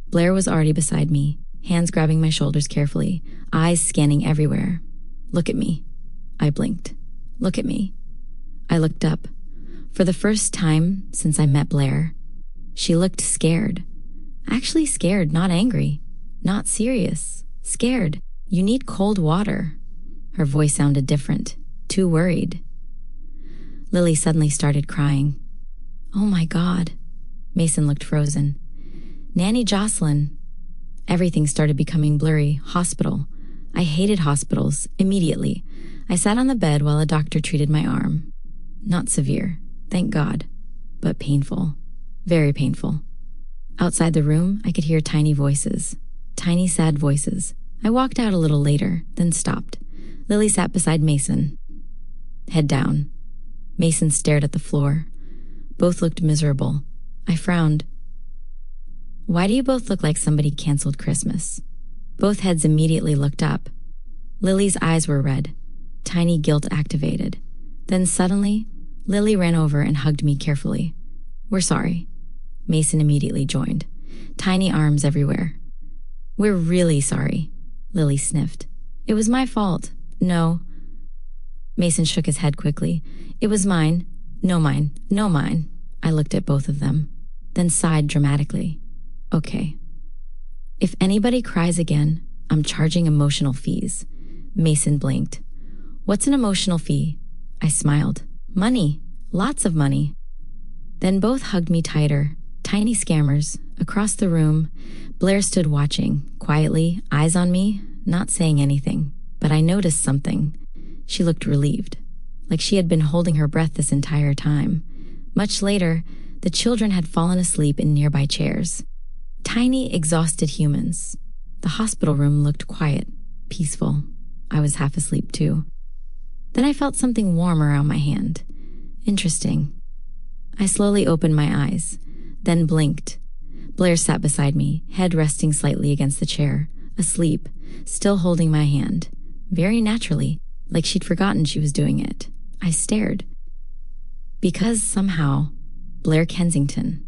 Blair was already beside me, hands grabbing my shoulders carefully, eyes scanning everywhere. "Look at me." I blinked. "Look at me." I looked up. For the first time since I met Blair, she looked scared. Actually scared, not angry. Not serious. Scared. "You need cold water." Her voice sounded different. Too worried. Lily suddenly started crying. "Oh my God." Mason looked frozen. "Nanny Jocelyn." Everything started becoming blurry. Hospital. I hated hospitals. Immediately. I sat on the bed while a doctor treated my arm. Not severe, thank God, but painful. Very painful. Outside the room, I could hear tiny voices. Tiny, sad voices. I walked out a little later, then stopped. Lily sat beside Mason. Head down. Mason stared at the floor. Both looked miserable. I frowned. "Why do you both look like somebody canceled Christmas?" Both heads immediately looked up. Lily's eyes were red. Tiny guilt activated. Then suddenly, Lily ran over and hugged me carefully. "We're sorry." Mason immediately joined. Tiny arms everywhere. "We're really sorry." Lily sniffed. "It was my fault." "No." Mason shook his head quickly. "It was mine." "No mine. No mine." I looked at both of them, then sighed dramatically. "Okay. If anybody cries again, I'm charging emotional fees." Mason blinked. "What's an emotional fee?" I smiled. "Money. Lots of money." Then both hugged me tighter. Tiny scammers. Across the room, Blair stood watching, quietly, eyes on me, not saying anything. But I noticed something. She looked relieved, like she had been holding her breath this entire time. Much later, the children had fallen asleep in nearby chairs. Tiny, exhausted humans. The hospital room looked quiet, peaceful. I was half asleep too. Then I felt something warm around my hand. Interesting. I slowly opened my eyes, then blinked. Blair sat beside me, head resting slightly against the chair, asleep, still holding my hand. Very naturally, like she'd forgotten she was doing it. I stared. Because somehow, Blair Kensington,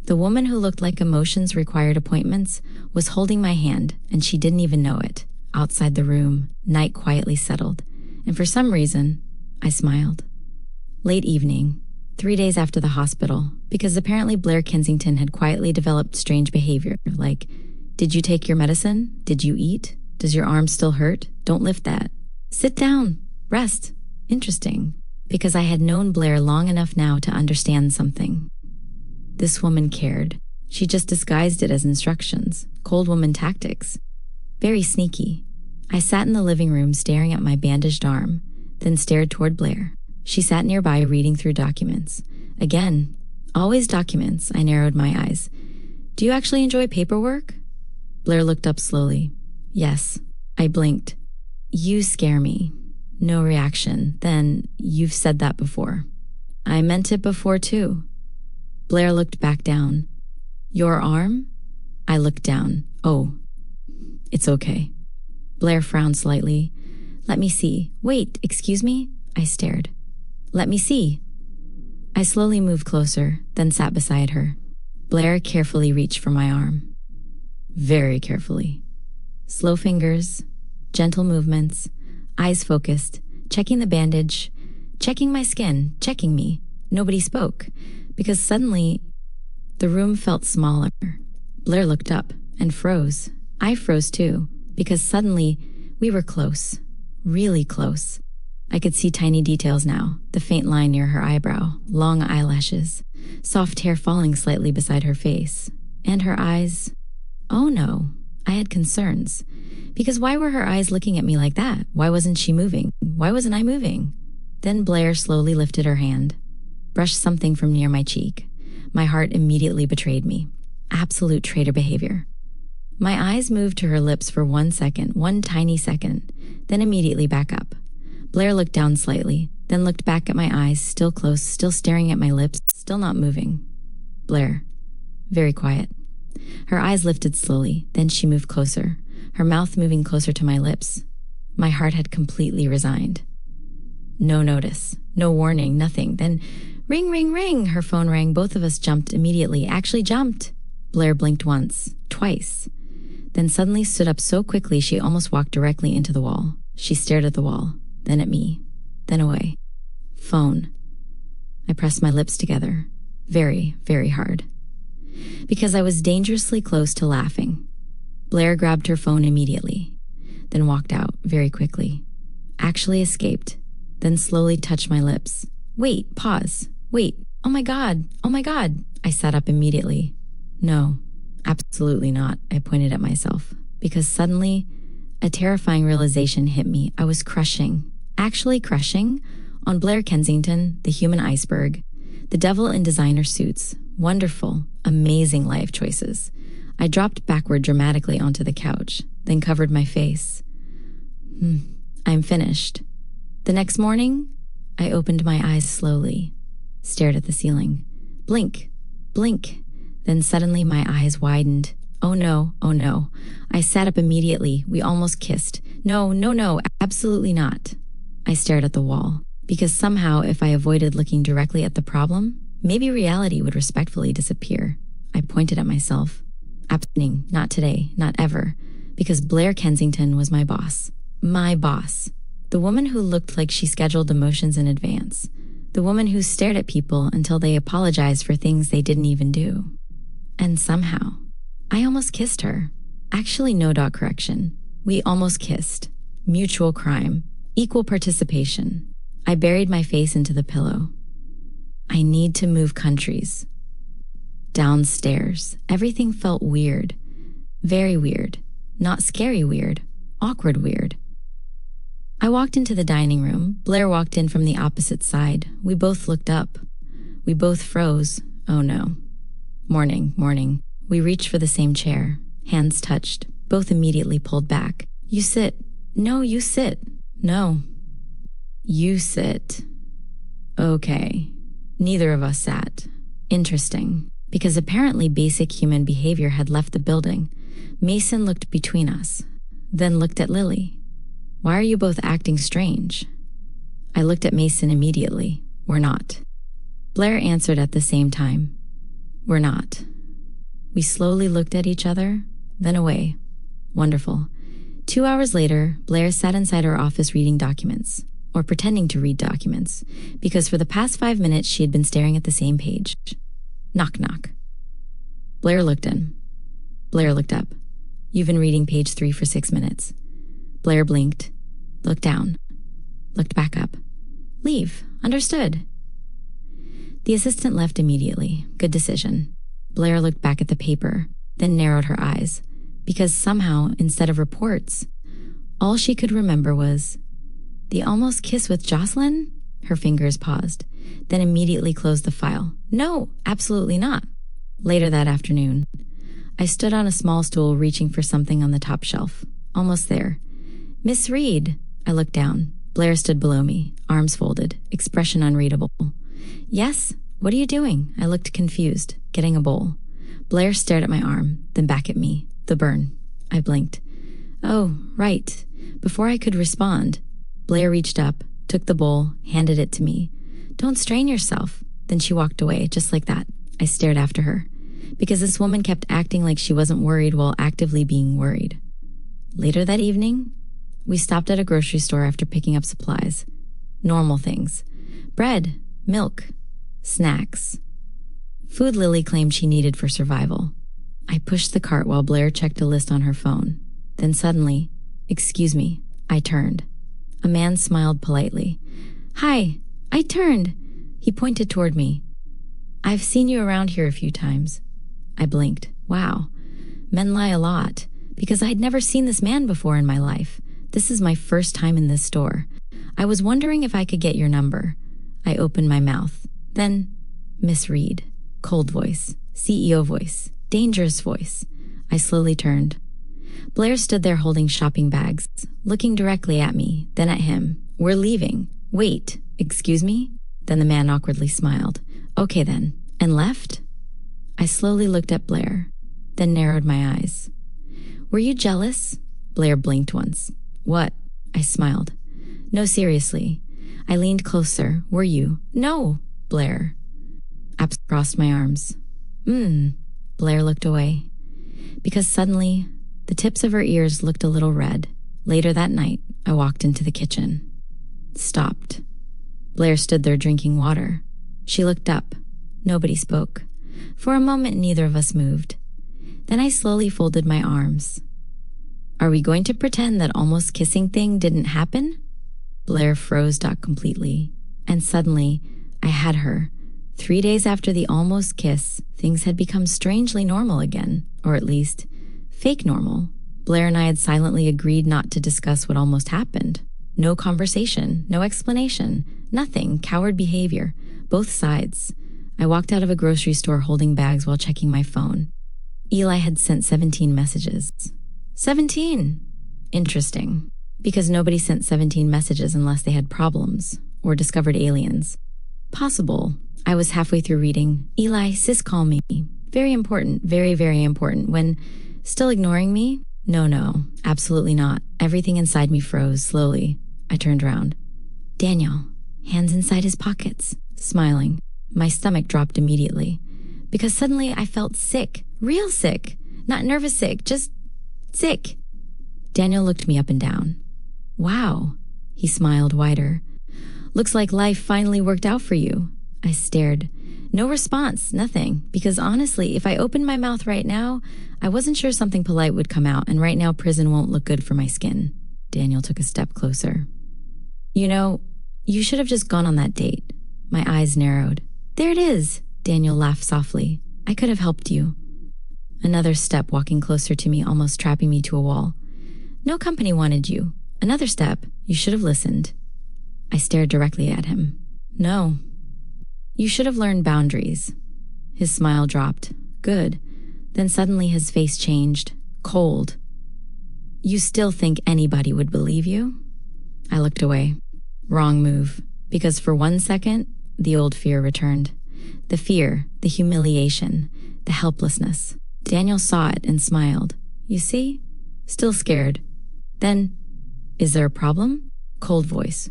the woman who looked like emotions required appointments, was holding my hand, and she didn't even know it. Outside the room, night quietly settled, and for some reason, I smiled. Late evening, 3 days after the hospital, because apparently Blair Kensington had quietly developed strange behavior, like, "Did you take your medicine? Did you eat? Does your arm still hurt? Don't lift that. Sit down. Rest." Interesting, because I had known Blair long enough now to understand something. This woman cared. She just disguised it as instructions, cold woman tactics. Very sneaky. I sat in the living room staring at my bandaged arm, then stared toward Blair. She sat nearby reading through documents. Again, always documents. I narrowed my eyes. "Do you actually enjoy paperwork?" Blair looked up slowly. "Yes." I blinked. "You scare me." No reaction. Then, "You've said that before." "I meant it before too." Blair looked back down. "Your arm?" I looked down. "Oh, it's okay." Blair frowned slightly. "Let me see." "Wait, excuse me?" I stared. "Let me see." I slowly moved closer, then sat beside her. Blair carefully reached for my arm. Very carefully. Slow fingers, gentle movements, eyes focused, checking the bandage, checking my skin, checking me. Nobody spoke, because suddenly the room felt smaller. Blair looked up and froze. I froze too, because suddenly we were close, really close. I could see tiny details now, the faint line near her eyebrow, long eyelashes, soft hair falling slightly beside her face, and her eyes. Oh no, I had concerns. Because why were her eyes looking at me like that? Why wasn't she moving? Why wasn't I moving? Then Blair slowly lifted her hand, brushed something from near my cheek. My heart immediately betrayed me. Absolute traitor behavior. My eyes moved to her lips for 1 second, one tiny second, then immediately back up. Blair looked down slightly, then looked back at my eyes, still close, still staring at my lips, still not moving. Blair. Very quiet. Her eyes lifted slowly, then she moved closer, her mouth moving closer to my lips. My heart had completely resigned. No notice, no warning, nothing. Then, ring, ring, ring, her phone rang. Both of us jumped immediately, actually jumped. Blair blinked once, twice, then suddenly stood up so quickly she almost walked directly into the wall. She stared at the wall, then at me, then away. Phone. I pressed my lips together, very, very hard, because I was dangerously close to laughing. Blair grabbed her phone immediately, then walked out very quickly, actually escaped, then slowly touched my lips. Wait, pause, wait, oh my God, oh my God. I sat up immediately. No, absolutely not, I pointed at myself, because suddenly a terrifying realization hit me. I was crushing, actually crushing, on Blair Kensington, the human iceberg, the devil in designer suits, wonderful, amazing life choices. I dropped backward dramatically onto the couch, then covered my face. I'm finished. The next morning, I opened my eyes slowly, stared at the ceiling. Blink, blink. Then suddenly my eyes widened. Oh no, oh no. I sat up immediately. We almost kissed. No, no, no, absolutely not. I stared at the wall, because somehow if I avoided looking directly at the problem, maybe reality would respectfully disappear. I pointed at myself. Happening, not today, not ever, because Blair Kensington was my boss. My boss. The woman who looked like she scheduled emotions in advance. The woman who stared at people until they apologized for things they didn't even do. And somehow, I almost kissed her. Actually, no, correction. We almost kissed. Mutual crime. Equal participation. I buried my face into the pillow. I need to move countries. Downstairs, everything felt weird. Very weird. Not scary weird. Awkward weird. I walked into the dining room. Blair walked in from the opposite side. We both looked up. We both froze. Oh no. Morning. We reached for the same chair. Hands touched. Both immediately pulled back. You sit. No, you sit. No. You sit. Okay. Neither of us sat. Interesting. Because apparently basic human behavior had left the building. Mason looked between us, then looked at Lily. Why are you both acting strange? I looked at Mason immediately. We're not. Blair answered at the same time. We're not. We slowly looked at each other, then away. Wonderful. 2 hours later, Blair sat inside her office reading documents, or pretending to read documents, because for the past 5 minutes she had been staring at the same page. Knock, knock. Blair looked in. Blair looked up. You've been reading page 3 for 6 minutes. Blair blinked, looked down, looked back up. Leave. Understood. The assistant left immediately. Good decision. Blair looked back at the paper, then narrowed her eyes, because somehow, instead of reports, all she could remember was the almost kiss with Jocelyn? Her fingers paused, then immediately closed the file. No, absolutely not. Later that afternoon, I stood on a small stool reaching for something on the top shelf. Almost there. Miss Reed. I looked down. Blair stood below me, arms folded, expression unreadable. Yes? What are you doing? I looked confused, getting a bowl. Blair stared at my arm, then back at me. The burn. I blinked. Oh, right. Before I could respond, Blair reached up, took the bowl, handed it to me. Don't strain yourself. Then she walked away, just like that. I stared after her, because this woman kept acting like she wasn't worried while actively being worried. Later that evening, we stopped at a grocery store after picking up supplies. Normal things. Bread, milk, snacks. Food Lily claimed she needed for survival. I pushed the cart while Blair checked a list on her phone. Then suddenly, excuse me, I turned. A man smiled politely. Hi, I turned. He pointed toward me. I've seen you around here a few times. I blinked. Wow. Men lie a lot, because I'd never seen this man before in my life. This is my first time in this store. I was wondering if I could get your number. I opened my mouth. Then, Miss Reed. Cold voice. CEO voice. Dangerous voice. I slowly turned. Blair stood there holding shopping bags, looking directly at me, then at him. We're leaving. Wait, excuse me? Then the man awkwardly smiled. Okay then. And left? I slowly looked at Blair, then narrowed my eyes. Were you jealous? Blair blinked once. What? I smiled. No, seriously. I leaned closer. Were you? No, Blair. I crossed my arms. Blair looked away, because suddenly the tips of her ears looked a little red. Later that night, I walked into the kitchen. Stopped. Blair stood there drinking water. She looked up. Nobody spoke. For a moment, neither of us moved. Then I slowly folded my arms. Are we going to pretend that almost kissing thing didn't happen? Blair froze completely, and suddenly I had her. 3 days after the almost kiss, things had become strangely normal again, or at least fake normal. Blair and I had silently agreed not to discuss what almost happened. No conversation, no explanation, nothing, coward behavior, both sides. I walked out of a grocery store holding bags while checking my phone. Eli had sent 17 messages. 17! Interesting. Because nobody sent 17 messages unless they had problems or discovered aliens. Possible. I was halfway through reading. Eli, sis, call me. Very important, very, very important. When still ignoring me? No, absolutely not. Everything inside me froze slowly. I turned around. Daniel, hands inside his pockets, smiling. My stomach dropped immediately because suddenly I felt sick, real sick, not nervous sick, just sick. Daniel looked me up and down. Wow, he smiled wider. Looks like life finally worked out for you. I stared. No response, nothing, because honestly, if I opened my mouth right now, I wasn't sure something polite would come out, and right now prison won't look good for my skin. Daniel took a step closer. You know, you should have just gone on that date. My eyes narrowed. There it is, Daniel laughed softly. I could have helped you. Another step walking closer to me, almost trapping me to a wall. No company wanted you. Another step. You should have listened. I stared directly at him. No. You should have learned boundaries. His smile dropped. Good. Then suddenly his face changed. Cold. You still think anybody would believe you? I looked away. Wrong move. Because for 1 second, the old fear returned. The fear, the humiliation, the helplessness. Daniel saw it and smiled. You see? Still scared. Then, is there a problem? Cold voice.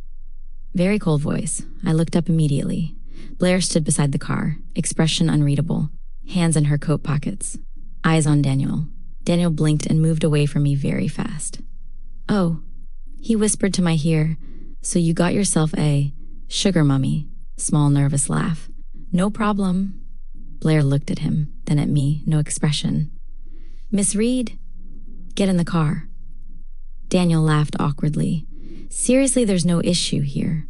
Very cold voice. I looked up immediately. Blair stood beside the car, expression unreadable, hands in her coat pockets, eyes on Daniel. Daniel blinked and moved away from me very fast. Oh, he whispered to my ear, so you got yourself a sugar mummy. Small nervous laugh. No problem. Blair looked at him, then at me, no expression. Miss Reed, get in the car. Daniel laughed awkwardly. Seriously, there's no issue here.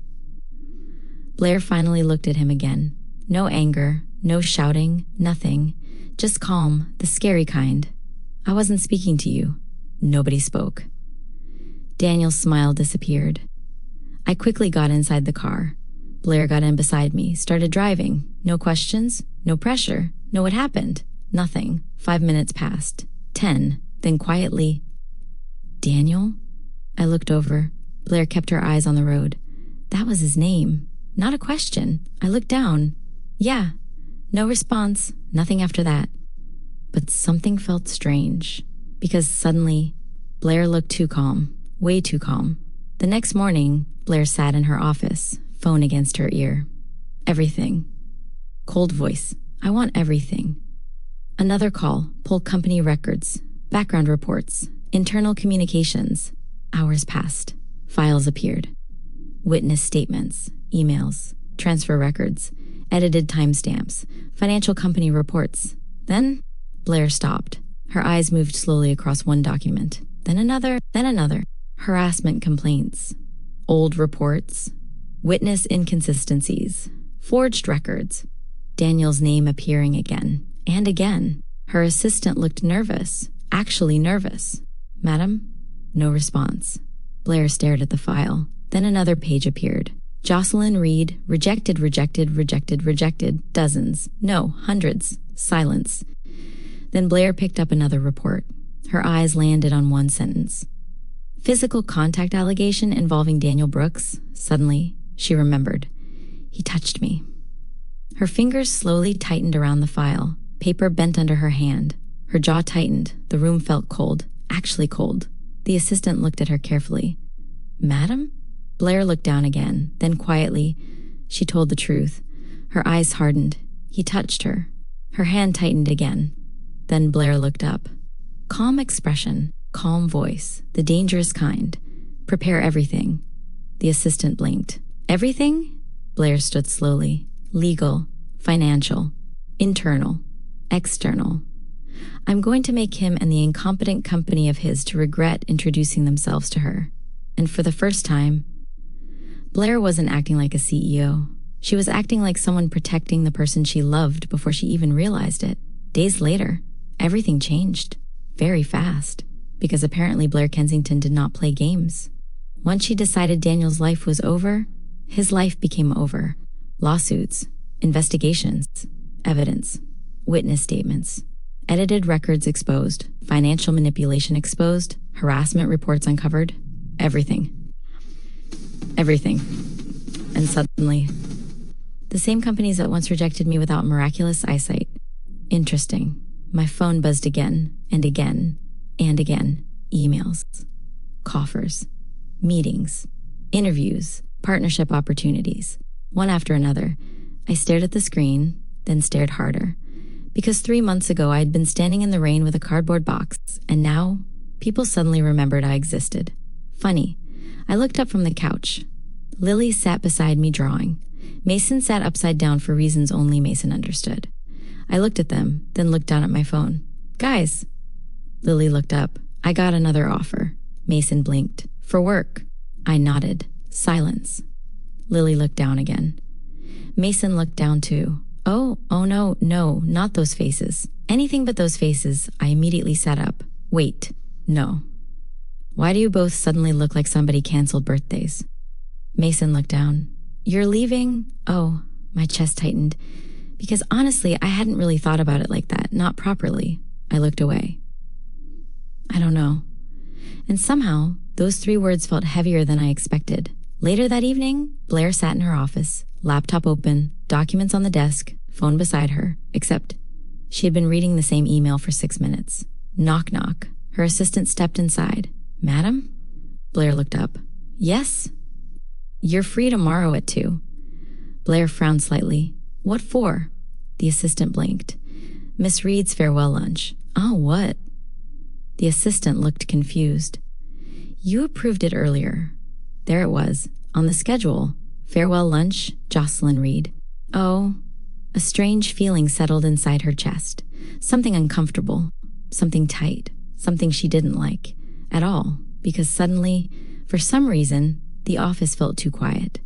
Blair finally looked at him again. No anger, no shouting, nothing. Just calm, the scary kind. I wasn't speaking to you. Nobody spoke. Daniel's smile disappeared. I quickly got inside the car. Blair got in beside me, started driving. No questions, no pressure. No, what happened? Nothing. 5 minutes passed. 10. Then quietly, Daniel? I looked over. Blair kept her eyes on the road. That was his name. Not a question. I looked down. Yeah. No response. Nothing after that. But something felt strange. Because suddenly, Blair looked too calm. Way too calm. The next morning, Blair sat in her office, phone against her ear. Everything. Cold voice. I want everything. Another call. Pull company records. Background reports. Internal communications. Hours passed. Files appeared. Witness statements. Emails. Transfer records. Edited timestamps. Financial company reports. Then, Blair stopped. Her eyes moved slowly across one document. Then another. Then another. Harassment complaints. Old reports. Witness inconsistencies. Forged records. Daniel's name appearing again. And again. Her assistant looked nervous. Actually nervous. Madam? No response. Blair stared at the file. Then another page appeared. Jocelyn Reed, rejected, rejected, rejected, rejected, dozens. No, hundreds. Silence. Then Blair picked up another report. Her eyes landed on one sentence. Physical contact allegation involving Daniel Brooks. Suddenly, she remembered. He touched me. Her fingers slowly tightened around the file. Paper bent under her hand. Her jaw tightened. The room felt cold. Actually cold. The assistant looked at her carefully. Madam? Blair looked down again. Then quietly, she told the truth. Her eyes hardened. He touched her. Her hand tightened again. Then Blair looked up. Calm expression, calm voice, the dangerous kind. Prepare everything. The assistant blinked. Everything? Blair stood slowly. Legal, financial, internal, external. I'm going to make him and the incompetent company of his to regret introducing themselves to her. And for the first time, Blair wasn't acting like a CEO. She was acting like someone protecting the person she loved before she even realized it. Days later, everything changed. Very fast. Because apparently Blair Kensington did not play games. Once she decided Daniel's life was over, his life became over. Lawsuits, investigations, evidence, witness statements, edited records exposed, financial manipulation exposed, harassment reports uncovered, everything. Everything. And suddenly, the same companies that once rejected me without miraculous eyesight. Interesting. My phone buzzed again and again and again. Emails, coffers, meetings, interviews, partnership opportunities. One after another. I stared at the screen, then stared harder. Because 3 months ago I had been standing in the rain with a cardboard box, and now people suddenly remembered I existed. Funny. I looked up from the couch. Lily sat beside me drawing. Mason sat upside down for reasons only Mason understood. I looked at them, then looked down at my phone. Guys. Lily looked up. I got another offer. Mason blinked. For work. I nodded. Silence. Lily looked down again. Mason looked down too. Oh no, not those faces. Anything but those faces. I immediately sat up. Wait, no. Why do you both suddenly look like somebody canceled birthdays? Mason looked down. You're leaving? Oh, my chest tightened. Because honestly, I hadn't really thought about it like that, not properly. I looked away. I don't know. And somehow, those 3 words felt heavier than I expected. Later that evening, Blair sat in her office, laptop open, documents on the desk, phone beside her, except she had been reading the same email for 6 minutes. Knock, knock. Her assistant stepped inside. Madam? Blair looked up. Yes? You're free tomorrow at 2. Blair frowned slightly. What for? The assistant blinked. Miss Reed's farewell lunch. Oh, what? The assistant looked confused. You approved it earlier. There it was, on the schedule. Farewell lunch, Jocelyn Reed. Oh, a strange feeling settled inside her chest. Something uncomfortable, something tight, something she didn't like at all, because suddenly, for some reason, the office felt too quiet.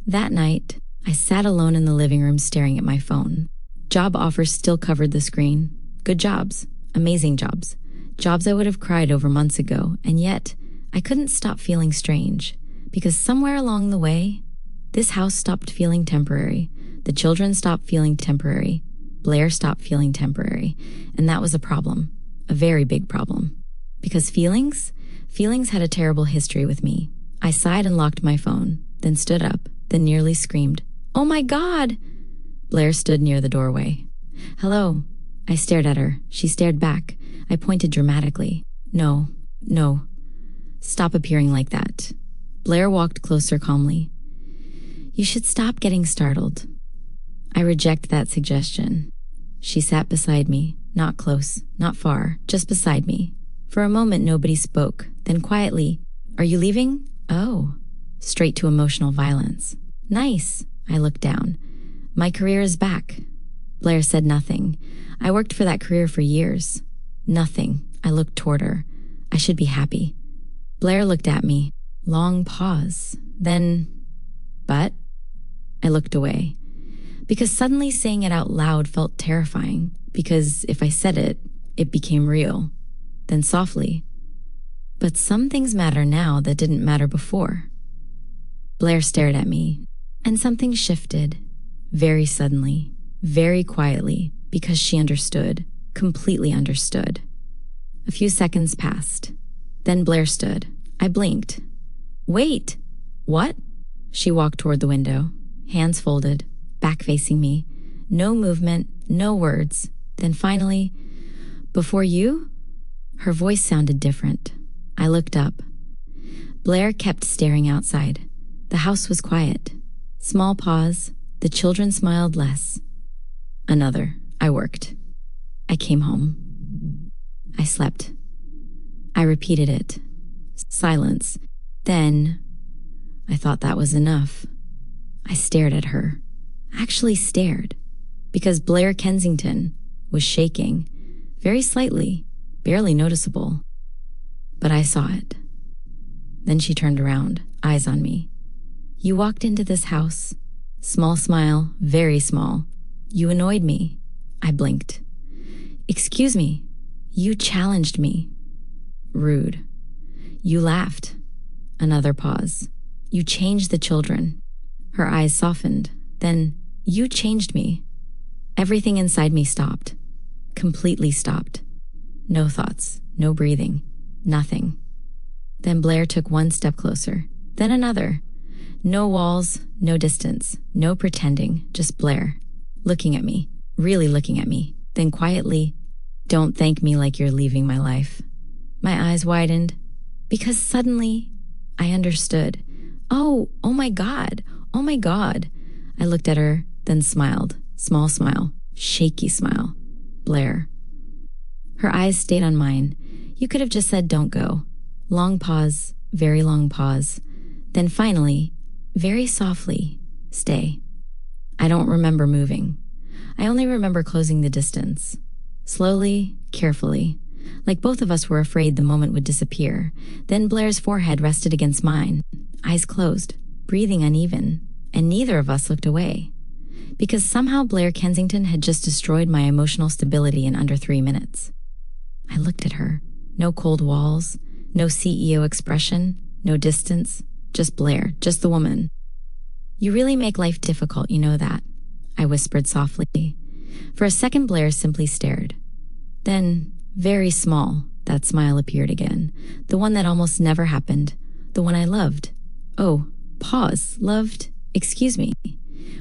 That night, I sat alone in the living room staring at my phone. Job offers still covered the screen. Good jobs, amazing jobs. Jobs I would have cried over months ago, and yet I couldn't stop feeling strange, because somewhere along the way, this house stopped feeling temporary. The children stopped feeling temporary. Blair stopped feeling temporary. And that was a problem. A very big problem. Because feelings had a terrible history with me. I sighed and locked my phone, then stood up, then nearly screamed, "Oh my God!" Blair stood near the doorway. "Hello." I stared at her. She stared back. I pointed dramatically. No. Stop appearing like that. Blair walked closer calmly. You should stop getting startled. I reject that suggestion. She sat beside me, not close, not far, just beside me. For a moment, nobody spoke. Then quietly, "Are you leaving?" "Oh." Straight to emotional violence. "Nice." I looked down. "My career is back." Blair said nothing. I worked for that career for years. Nothing. I looked toward her. I should be happy. Blair looked at me. Long pause. Then, but? I looked away. Because suddenly saying it out loud felt terrifying. Because if I said it, it became real. Then softly. But some things matter now that didn't matter before. Blair stared at me, and something shifted. Very suddenly, very quietly, because she understood, completely understood. A few seconds passed. Then Blair stood. I blinked. Wait! What? She walked toward the window, hands folded, back facing me. No movement, no words. Then finally, "Before you?" Her voice sounded different. I looked up. Blair kept staring outside. The house was quiet. Small pause. The children smiled less. Another. I worked. I came home. I slept. I repeated it. Silence. Then, I thought that was enough. I stared at her. Actually stared. Because Blair Kensington was shaking. Very slightly. Barely noticeable. But I saw it. Then she turned around, eyes on me. You walked into this house. Small smile, very small. You annoyed me. I blinked. Excuse me. You challenged me. Rude. You laughed. Another pause. You changed the children. Her eyes softened. Then, you changed me. Everything inside me stopped. Completely stopped. No thoughts, no breathing, nothing. Then Blair took one step closer, then another. No walls, no distance, no pretending, just Blair. Looking at me, really looking at me. Then quietly, don't thank me like you're leaving my life. My eyes widened, because suddenly I understood. Oh my God, oh my God. I looked at her, then smiled. Small smile, shaky smile. Blair. Her eyes stayed on mine. You could have just said, don't go. Long pause, very long pause. Then finally, very softly, stay. I don't remember moving. I only remember closing the distance. Slowly, carefully, like both of us were afraid the moment would disappear. Then Blair's forehead rested against mine, eyes closed, breathing uneven, and neither of us looked away. Because somehow Blair Kensington had just destroyed my emotional stability in under 3 minutes. I looked at her. No cold walls, no CEO expression, no distance, just Blair, just the woman. You really make life difficult, you know that, I whispered softly. For a second, Blair simply stared. Then, very small, that smile appeared again, the one that almost never happened, the one I loved. Oh, pause, loved, excuse me.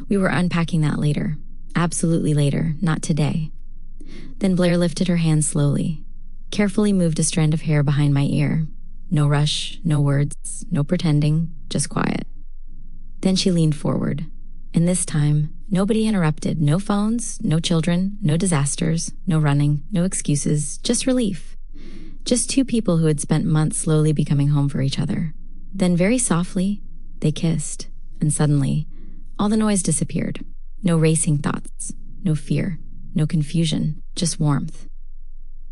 We were unpacking that later. Absolutely later, not today. Then Blair lifted her hand slowly, carefully moved a strand of hair behind my ear. No rush, no words, no pretending, just quiet. Then she leaned forward, and this time, nobody interrupted. No phones, no children, no disasters, no running, no excuses, just relief. Just two people who had spent months slowly becoming home for each other. Then very softly, they kissed, and suddenly, all the noise disappeared. No racing thoughts, no fear, no confusion, just warmth.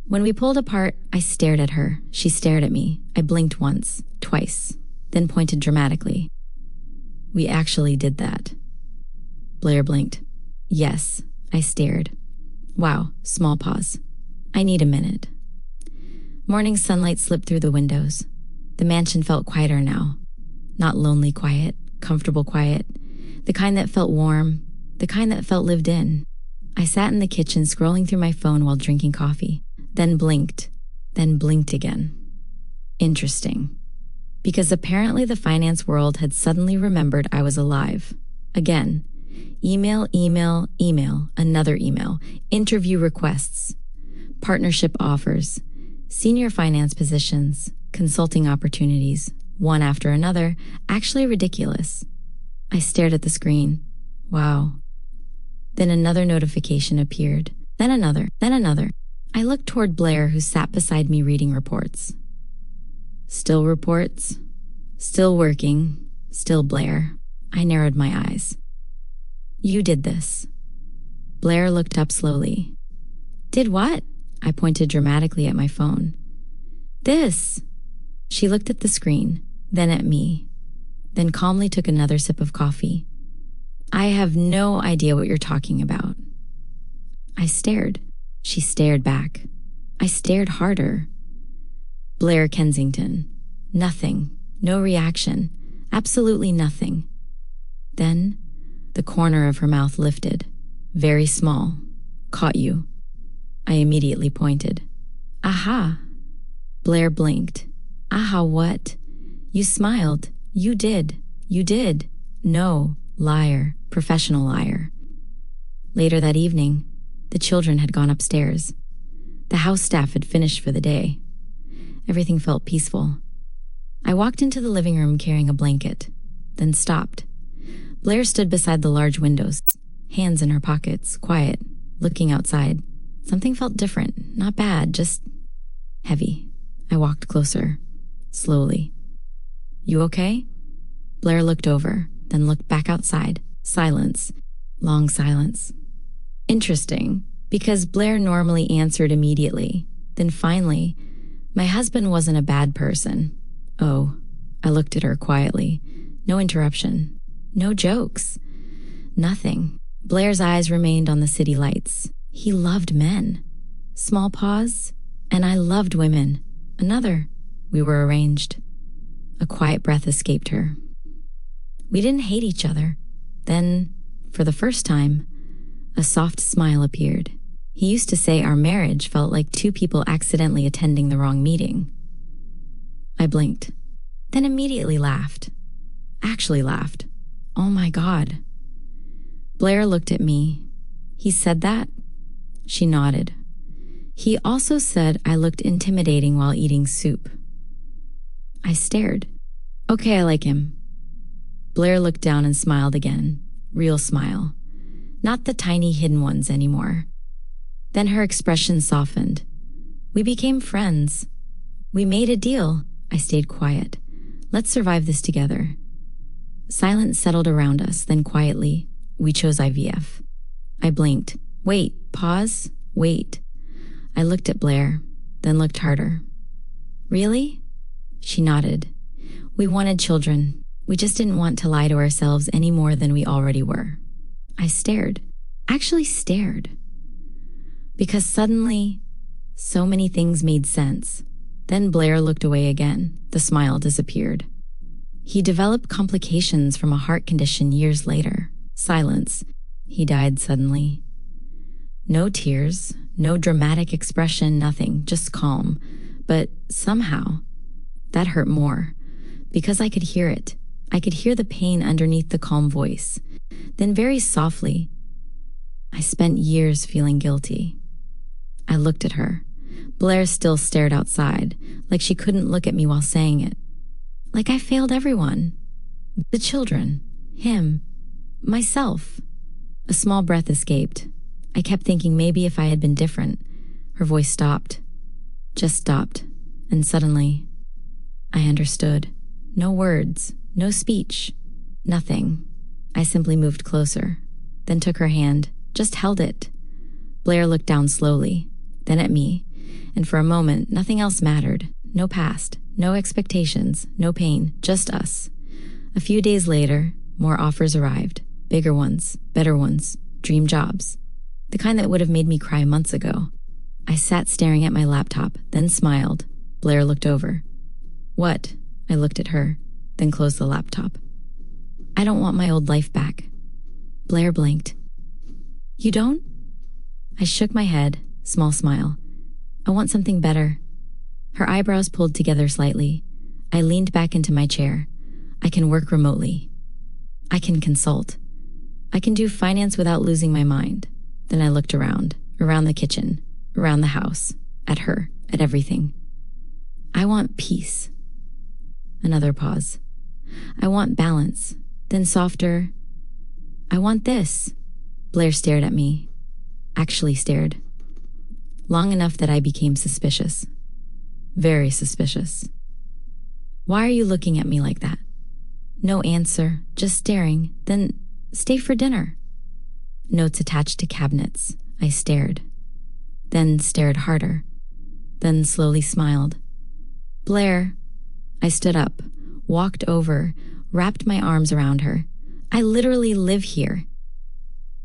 When we pulled apart, I stared at her. She stared at me. I blinked once, twice, then pointed dramatically. We actually did that. Blair blinked. Yes, I stared. Wow, small pause. I need a minute. Morning sunlight slipped through the windows. The mansion felt quieter now. Not lonely quiet, comfortable quiet. The kind that felt warm, the kind that felt lived in. I sat in the kitchen scrolling through my phone while drinking coffee, then blinked again. Interesting. Because apparently the finance world had suddenly remembered I was alive. Again. Email, another email, interview requests, partnership offers, senior finance positions, consulting opportunities, one after another, actually ridiculous. I stared at the screen. Wow. Then another notification appeared. Then another. I looked toward Blair, who sat beside me reading reports. Still reports. Still working. Still Blair. I narrowed my eyes. You did this. Blair looked up slowly. Did what? I pointed dramatically at my phone. This. She looked at the screen, then at me, then calmly took another sip of coffee. I have no idea what you're talking about. I stared. She stared back. I stared harder. Blair Kensington. Nothing. No reaction. Absolutely nothing. Then, the corner of her mouth lifted. Very small. Caught you. I immediately pointed. Aha. Blair blinked. Aha what? You smiled. You did. You did. No. Liar. Professional liar. Later that evening, the children had gone upstairs. The house staff had finished for the day. Everything felt peaceful. I walked into the living room carrying a blanket, then stopped. Blair stood beside the large windows, hands in her pockets, quiet, looking outside. Something felt different, not bad, just heavy. I walked closer, slowly. You okay? Blair looked over, then looked back outside. Silence. Long silence. Interesting, because Blair normally answered immediately. Then finally, my husband wasn't a bad person. Oh, I looked at her quietly. No interruption. No jokes. Nothing. Blair's eyes remained on the city lights. He loved men. Small pause. And I loved women. Another. We were arranged. A quiet breath escaped her. We didn't hate each other. Then, for the first time, a soft smile appeared. He used to say our marriage felt like two people accidentally attending the wrong meeting. I blinked, then immediately laughed. Actually laughed. Oh my God. Blair looked at me. He said that? She nodded. He also said I looked intimidating while eating soup. I stared. Okay, I like him. Blair looked down and smiled again. Real smile. Not the tiny hidden ones anymore. Then her expression softened. We became friends. We made a deal. I stayed quiet. Let's survive this together. Silence settled around us, then quietly, we chose IVF. I blinked. Wait, pause, wait. I looked at Blair, then looked harder. Really? She nodded. We wanted children. We just didn't want to lie to ourselves any more than we already were. I stared. Actually stared. Because suddenly, so many things made sense. Then Blair looked away again. The smile disappeared. He developed complications from a heart condition years later. Silence. He died suddenly. No tears, no dramatic expression, nothing, just calm. But somehow, that hurt more. Because I could hear it. I could hear the pain underneath the calm voice. Then very softly, I spent years feeling guilty. I looked at her. Blair still stared outside, like she couldn't look at me while saying it. Like I failed everyone. The children, him, myself. A small breath escaped. I kept thinking maybe if I had been different. Her voice stopped. Just stopped. And suddenly, I understood. No words, no speech, nothing. I simply moved closer, then took her hand, just held it. Blair looked down slowly, then at me, and for a moment, nothing else mattered. No past, no expectations, no pain, just us. A few days later, more offers arrived. Bigger ones, better ones, dream jobs. The kind that would have made me cry months ago. I sat staring at my laptop, then smiled. Blair looked over. What? I looked at her, then closed the laptop. I don't want my old life back. Blair blinked. You don't? I shook my head, small smile. I want something better. Her eyebrows pulled together slightly. I leaned back into my chair. I can work remotely. I can consult. I can do finance without losing my mind. Then I looked around the kitchen, around the house, at her, at everything. I want peace. Another pause. I want balance. Then softer. I want this. Blair stared at me. Actually stared. Long enough that I became suspicious. Very suspicious. Why are you looking at me like that? No answer, just staring. Then stay for dinner. Notes attached to cabinets. I stared. Then stared harder. Then slowly smiled. Blair. I stood up, walked over, wrapped my arms around her. I literally live here.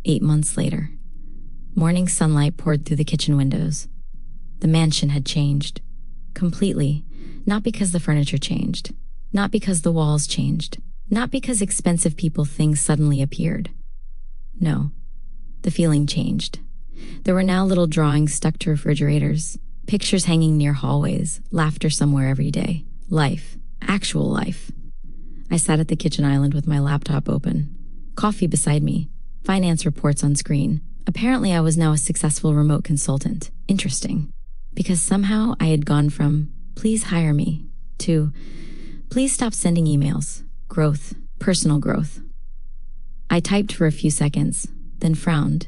8 months later. Morning sunlight poured through the kitchen windows. The mansion had changed. Completely. Not because the furniture changed. Not because the walls changed. Not because expensive people things suddenly appeared. No. The feeling changed. There were now little drawings stuck to refrigerators, pictures hanging near hallways, laughter somewhere every day. Life. Actual life. I sat at the kitchen island with my laptop open. Coffee beside me. Finance reports on screen. Apparently I was now a successful remote consultant. Interesting. Because somehow I had gone from, please hire me, to, please stop sending emails. Growth. Personal growth. I typed for a few seconds, then frowned.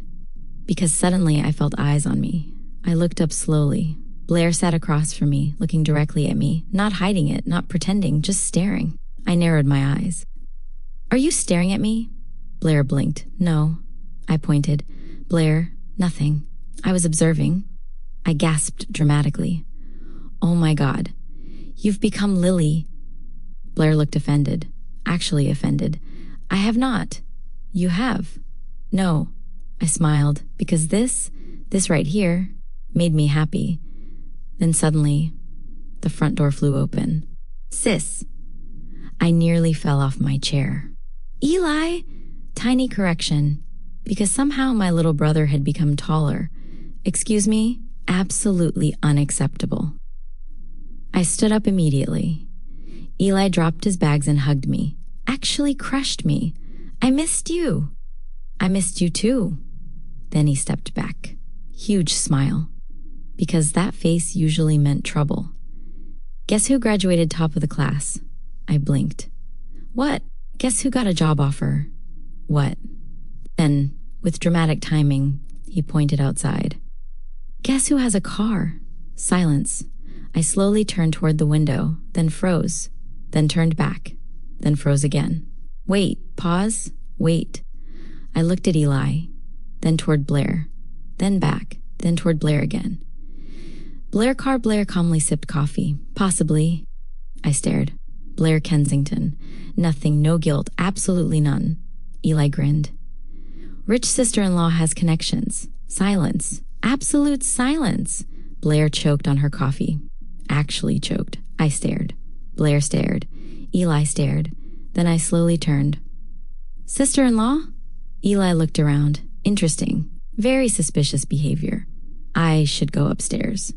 Because suddenly I felt eyes on me. I looked up slowly. Blair sat across from me, looking directly at me, not hiding it, not pretending, just staring. I narrowed my eyes. "Are you staring at me?" Blair blinked. "No." I pointed. "Blair, nothing. I was observing." I gasped dramatically. "Oh my God. You've become Lily." Blair looked offended. Actually offended. "I have not." "You have." "No." I smiled, because this right here, made me happy. Then suddenly, the front door flew open. "Sis." I nearly fell off my chair. "Eli!" Tiny correction, because somehow my little brother had become taller. Excuse me? Absolutely unacceptable. I stood up immediately. Eli dropped his bags and hugged me. Actually crushed me. "I missed you." "I missed you too." Then he stepped back. Huge smile. Because that face usually meant trouble. "Guess who graduated top of the class?" I blinked. "What?" "Guess who got a job offer?" "What?" Then, with dramatic timing, he pointed outside. "Guess who has a car?" Silence. I slowly turned toward the window, then froze, then turned back, then froze again. Wait, pause, wait. I looked at Eli, then toward Blair, then back, then toward Blair again. Blair calmly sipped coffee. Possibly. I stared. Blair Kensington. Nothing, no guilt, absolutely none. Eli grinned. Rich sister-in-law has connections. Silence. Absolute silence. Blair choked on her coffee. Actually choked. I stared. Blair stared. Eli stared. Then I slowly turned. Sister-in-law? Eli looked around. Interesting. Very suspicious behavior. I should go upstairs.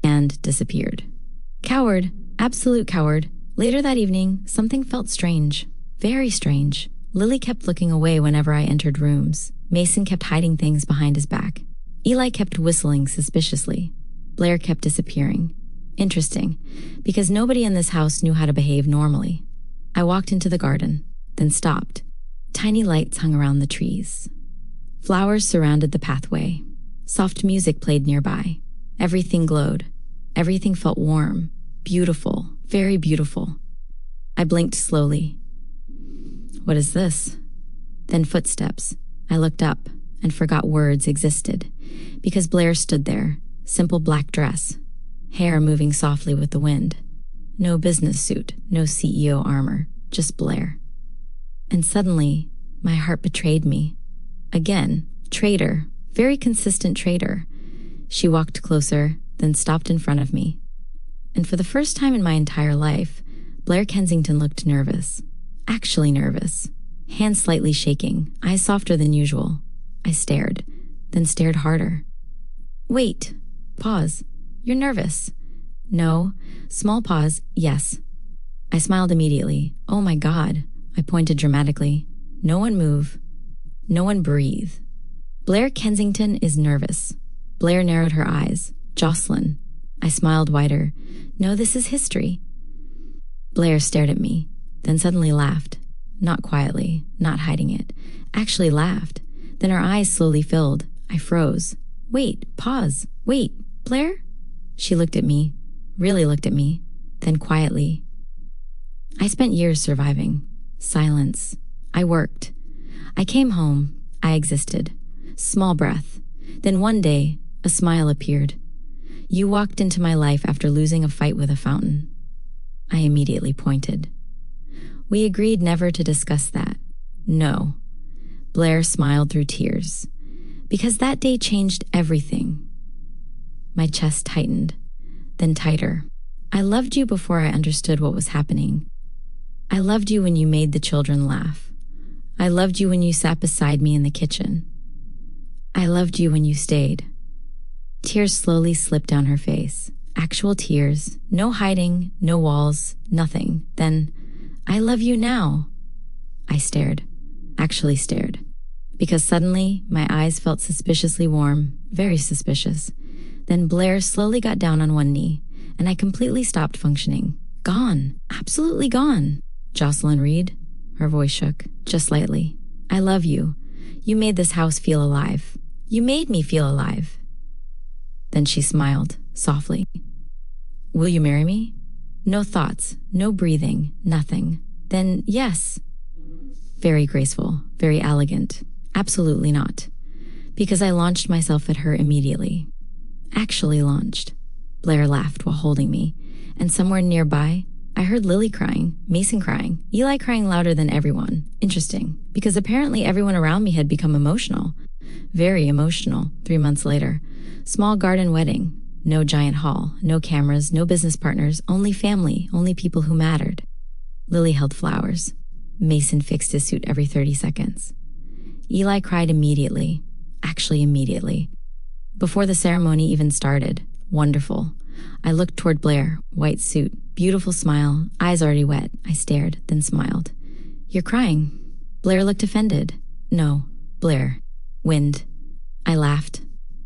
And disappeared. Coward. Absolute coward. Later that evening, something felt strange. Very strange. Lily kept looking away whenever I entered rooms. Mason kept hiding things behind his back. Eli kept whistling suspiciously. Blair kept disappearing. Interesting, because nobody in this house knew how to behave normally. I walked into the garden, then stopped. Tiny lights hung around the trees. Flowers surrounded the pathway. Soft music played nearby. Everything glowed. Everything felt warm, beautiful, very beautiful. I blinked slowly. What is this? Then footsteps. I looked up and forgot words existed, because Blair stood there, simple black dress, hair moving softly with the wind. No business suit, no CEO armor, just Blair. And suddenly, my heart betrayed me. Again, traitor, very consistent traitor. She walked closer, then stopped in front of me. And for the first time in my entire life, Blair Kensington looked nervous. Actually nervous. Hands slightly shaking, eyes softer than usual. I stared, then stared harder. Wait. Pause. You're nervous. No. Small pause. Yes. I smiled immediately. Oh my God. I pointed dramatically. No one move. No one breathe. Blair Kensington is nervous. Blair narrowed her eyes. Jocelyn. I smiled wider. No, this is history. Blair stared at me, then suddenly laughed. Not quietly, not hiding it. Actually laughed. Then her eyes slowly filled. I froze. Wait, pause. Wait, Blair? She looked at me, really looked at me, then quietly. I spent years surviving. Silence. I worked. I came home. I existed. Small breath. Then one day, a smile appeared. You walked into my life after losing a fight with a fountain. I immediately pointed. We agreed never to discuss that. No. Blair smiled through tears. Because that day changed everything. My chest tightened, then tighter. I loved you before I understood what was happening. I loved you when you made the children laugh. I loved you when you sat beside me in the kitchen. I loved you when you stayed. Tears slowly slipped down her face. Actual tears. No hiding, no walls, nothing. Then, I love you now. I stared. Actually stared. Because suddenly, my eyes felt suspiciously warm, very suspicious. Then Blair slowly got down on one knee, and I completely stopped functioning. Gone. Absolutely gone. Jocelyn Reed. Her voice shook, just slightly. I love you. You made this house feel alive. You made me feel alive. Then she smiled. softly. Will you marry me? No thoughts, no breathing, nothing. Then yes. Very graceful, very elegant. Absolutely not. Because I launched myself at her immediately. Actually launched. Blair laughed while holding me, and somewhere nearby, I heard Lily crying, Mason crying, Eli crying louder than everyone. Interesting, because apparently everyone around me had become emotional. Very emotional, 3 months later. Small garden wedding. No giant hall, no cameras, no business partners, only family, only people who mattered. Lily held flowers. Mason fixed his suit every 30 seconds. Eli cried immediately. Actually, immediately. Before the ceremony even started. Wonderful. I looked toward Blair, white suit, beautiful smile, eyes already wet. I stared, then smiled. You're crying. Blair looked offended. No, Blair. Wind. I laughed,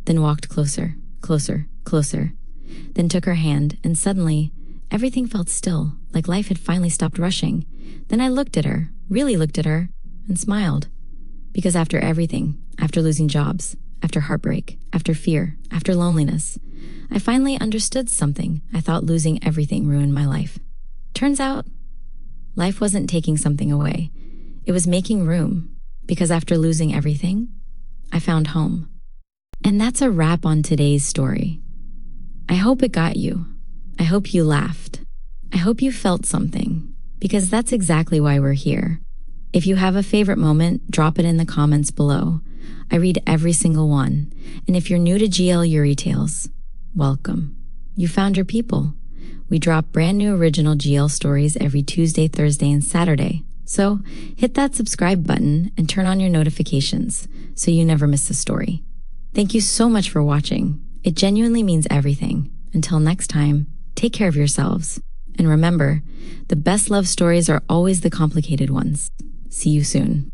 then walked closer, closer, closer, then took her hand, and suddenly, everything felt still, like life had finally stopped rushing. Then I looked at her, really looked at her, and smiled. Because after everything, after losing jobs, after heartbreak, after fear, after loneliness, I finally understood something I thought losing everything ruined my life. Turns out, life wasn't taking something away. It was making room, because after losing everything, I found home. And that's a wrap on today's story. I hope it got you. I hope you laughed. I hope you felt something, because that's exactly why we're here. If you have a favorite moment, drop it in the comments below. I read every single one. And if you're new to YuriTales, welcome. You found your people. We drop brand new original GL stories every Tuesday, Thursday, and Saturday. So hit that subscribe button and turn on your notifications so you never miss a story. Thank you so much for watching. It genuinely means everything. Until next time, take care of yourselves. And remember, the best love stories are always the complicated ones. See you soon.